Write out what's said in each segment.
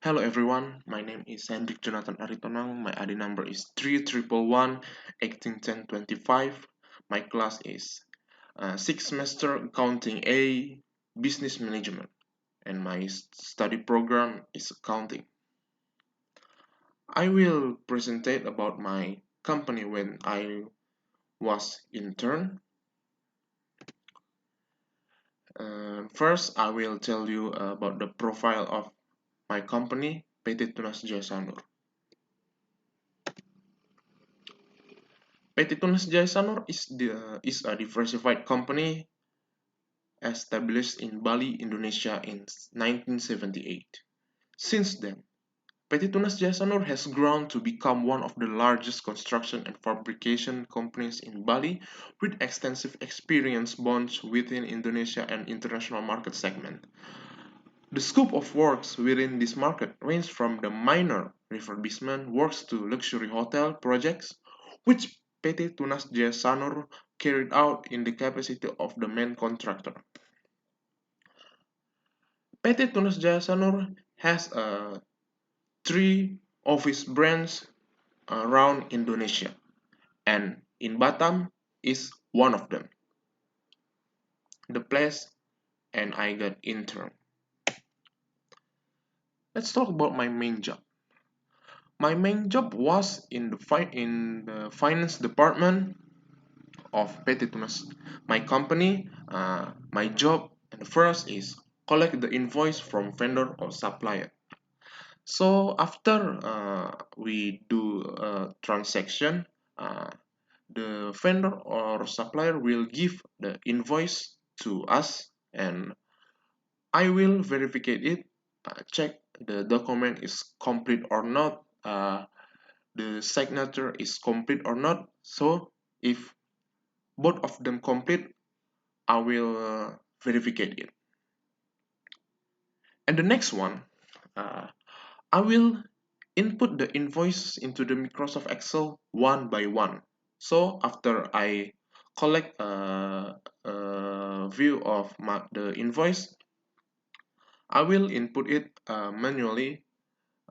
Hello everyone, my name is Hendrick Aritonang. My ID number is 311181025. My class is 6th semester accounting A business management and my study program is accounting. I will presentate about my company when I was intern. First, I will tell you about the profile of my company, PT Tunas Jasa Nur. PT Tunas Jasa Nur is a diversified company established in Bali, Indonesia in 1978. Since then, PT Tunas Jasa Nur has grown to become one of the largest construction and fabrication companies in Bali with extensive experience both within Indonesia and international market segment. The scope of works within this market range from the minor refurbishment works to luxury hotel projects, which PT Tunas Jasa Nur carried out in the capacity of the main contractor. PT Tunas Jasa Nur has three office branches around Indonesia, and in Batam is one of them. The place and I got intern. Let's talk about my main job. My main job was in the finance department of PT Tunas. My company, my job, and the first is collect the invoice from vendor or supplier. So after we do a transaction, uh, the vendor or supplier will give the invoice to us, and I will verify it, check the document is complete or not, the signature is complete or not. So if both of them complete, I will verify it. And the next one, uh, I will input the invoice into the Microsoft Excel one by one. So after I collect a view of the invoice, I will input it manually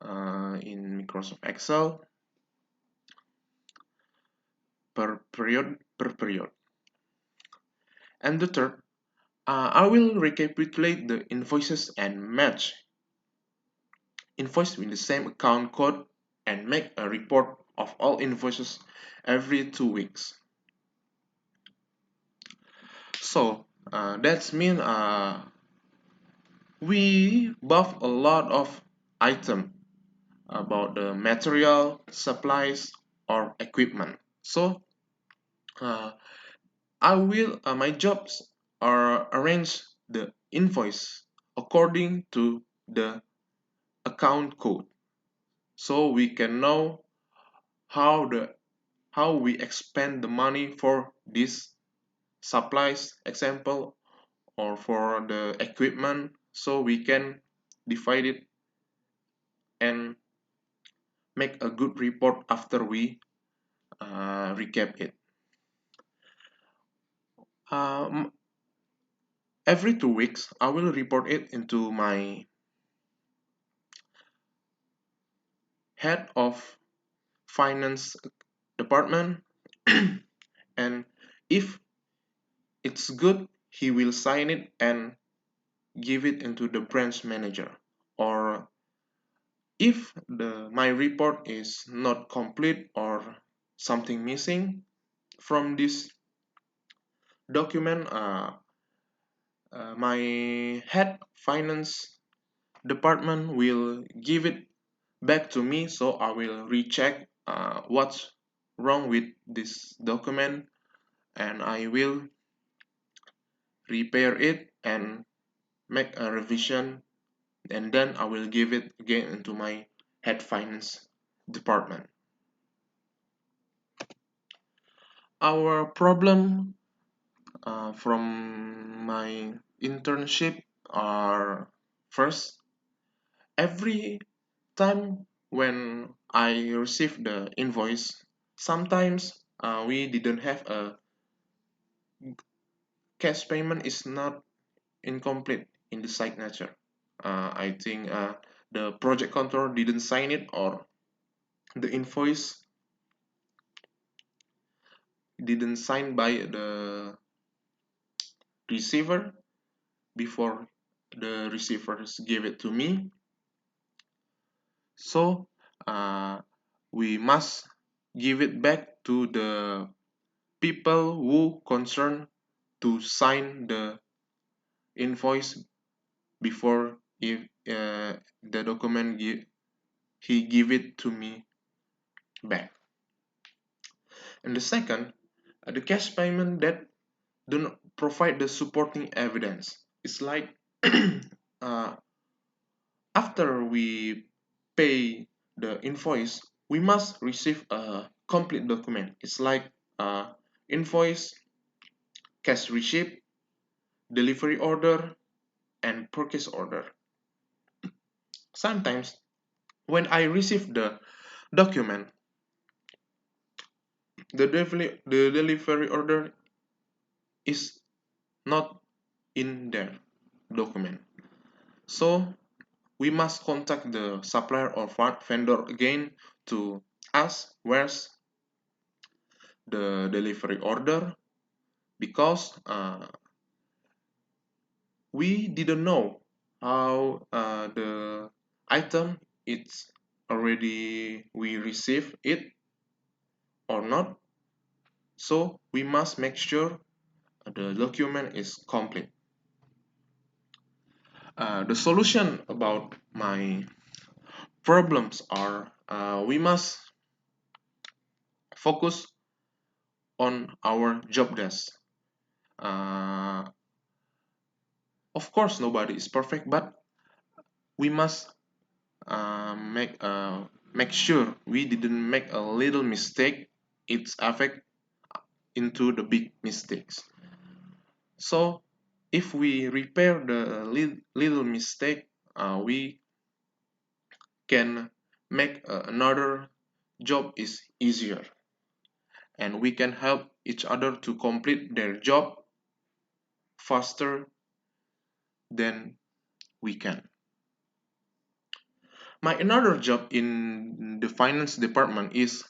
in Microsoft Excel per period. And the third, I will recapitulate the invoices and match invoice with the same account code and make a report of all invoices every 2 weeks. So that's mean we bought a lot of item about the material, supplies, or equipment. So uh, my jobs are arrange the invoice according to the account code, so we can know how the how we expend the money for these supplies, example, or for the equipment, so we can divide it and make a good report after we recap it. Um, every 2 weeks, I will report it into my head of finance department, and if it's good, he will sign it and give it into the branch manager. Or if my report is not complete or something missing from this document, my head finance department will give it back to me, so I will recheck what's wrong with this document, and I will repair it and make a revision, and then I will give it again into my head finance department. Our problem from my internship are, first, every time when I receive the invoice, sometimes we didn't have a cash payment is not incomplete in the signature. I think the project controller didn't sign it, or the invoice didn't sign by the receiver before the receivers give it to me. So we must give it back to the people who concerned to sign the invoice before if the document he give it to me back. And the second, the cash payment that do not provide the supporting evidence. It's like uh, after we pay the invoice, we must receive a complete document. It's like invoice, cash receipt, delivery order, and purchase order. Sometimes when I receive the document, the delivery order is not in their document. So we must contact the supplier or vendor again to ask where's the delivery order, because we didn't know how the item it's already we receive it or not. So we must make sure the document is complete. The solution about my problems are we must focus on our job desk. Uh, of course, nobody is perfect, but we must make sure we didn't make a little mistake. It's affect into the big mistakes. So if we repair the little mistake, we can make another job is easier, and we can help each other to complete their job faster than we can. My another job in the finance department is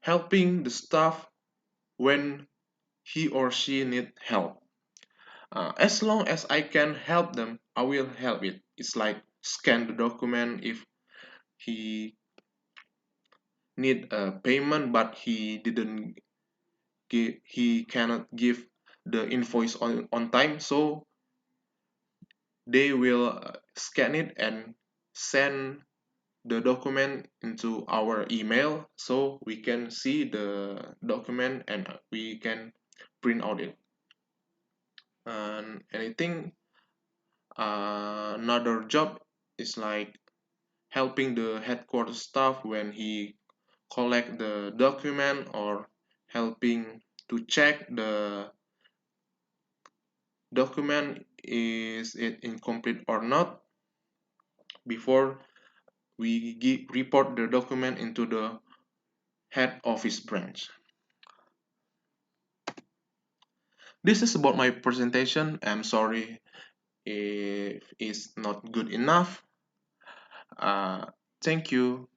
helping the staff when he or she need help. As long as I can help them, I will help it. It's like scan the document if he need a payment but he cannot give the invoice on time, so they will scan it and send the document into our email so we can see the document and we can print out it. And I think another job is like helping the headquarters staff when he collect the document, or helping to check the document is it incomplete or not before we report the document into the head office branch. This is about my presentation. I'm sorry if it's not good enough. Uh, Thank you.